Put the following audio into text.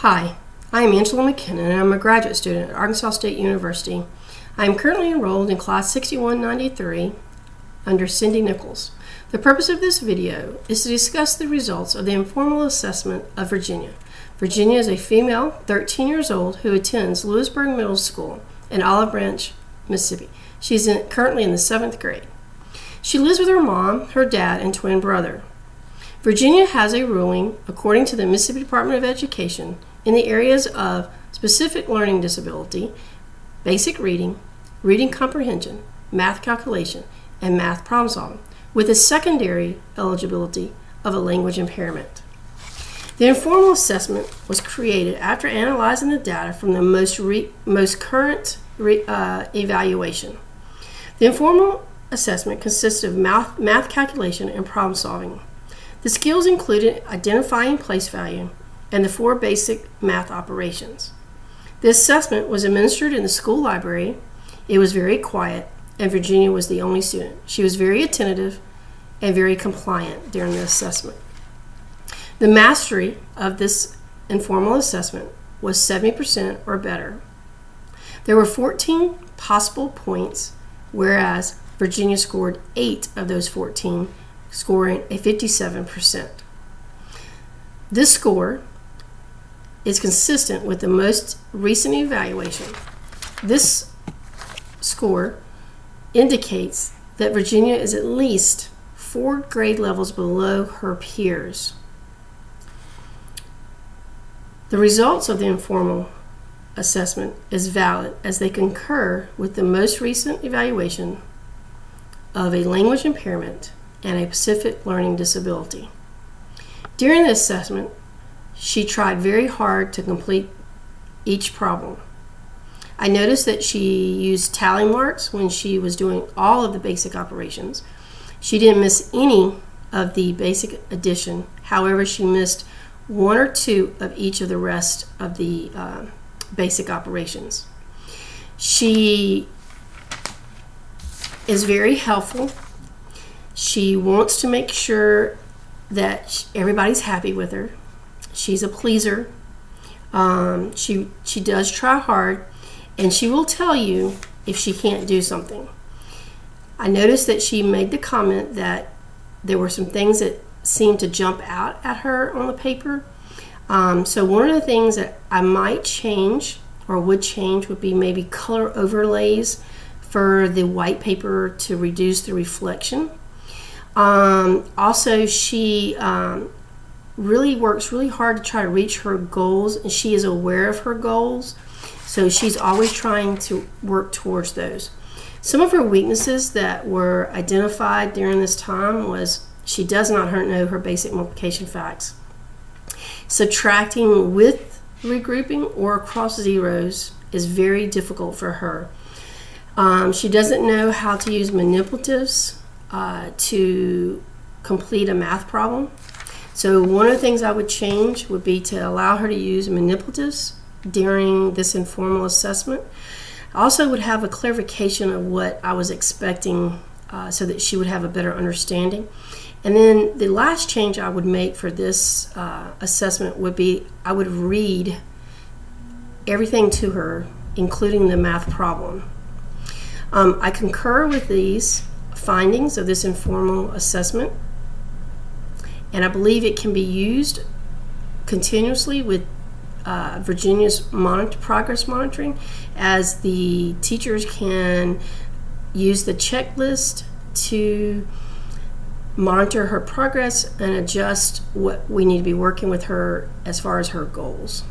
Hi, I am Angela McKinnon and I'm a graduate student at Arkansas State University. I am currently enrolled in Class 6193 under Cindy Nichols. The purpose of this video is to discuss the results of the informal assessment of Virginia. Virginia is a female, 13 years old, who attends Lewisburg Middle School in Olive Branch, Mississippi. She is currently in the 7th grade. She lives with her mom, her dad, and twin brother. Virginia has a ruling, according to the Mississippi Department of Education, in the areas of specific learning disability, basic reading, reading comprehension, math calculation, and math problem solving, with a secondary eligibility of a language impairment. The informal assessment was created after analyzing the data from the most current evaluation. The informal assessment consisted of math calculation and problem solving. The skills included identifying place value and the 4 basic math operations. The assessment was administered in the school library. It was very quiet, and Virginia was the only student. She was very attentive and very compliant during the assessment. The mastery of this informal assessment was 70% or better. There were 14 possible points, whereas Virginia scored 8 of those 14, scoring a 57%. This score is consistent with the most recent evaluation. This score indicates that Virginia is at least 4 grade levels below her peers. The results of the informal assessment is valid as they concur with the most recent evaluation of a language impairment and a specific learning disability. During the assessment, she tried very hard to complete each problem. I noticed that she used tally marks when she was doing all of the basic operations. She didn't miss any of the basic addition. However, she missed 1 or 2 of each of the rest of the basic operations. She is very helpful. She wants to make sure that everybody's happy with her. She's a pleaser. She does try hard, and she will tell you if she can't do something. I noticed that she made the comment that there were some things that seemed to jump out at her on the paper. So one of the things that I might change or would change would be maybe color overlays for the white paper to reduce the reflection. Also, she really works really hard to try to reach her goals, and she is aware of her goals, so she's always trying to work towards those. Some of her weaknesses that were identified during this time was she does not know her basic multiplication facts. Subtracting with regrouping or across zeros is very difficult for her. She doesn't know how to use manipulatives to complete a math problem. So one of the things I would change would be to allow her to use manipulatives during this informal assessment. I also would have a clarification of what I was expecting so that she would have a better understanding. And then the last change I would make for this assessment would be I would read everything to her, including the math problem. I concur with these findings of this informal assessment, and I believe it can be used continuously with Virginia's progress monitoring, as the teachers can use the checklist to monitor her progress and adjust what we need to be working with her as far as her goals.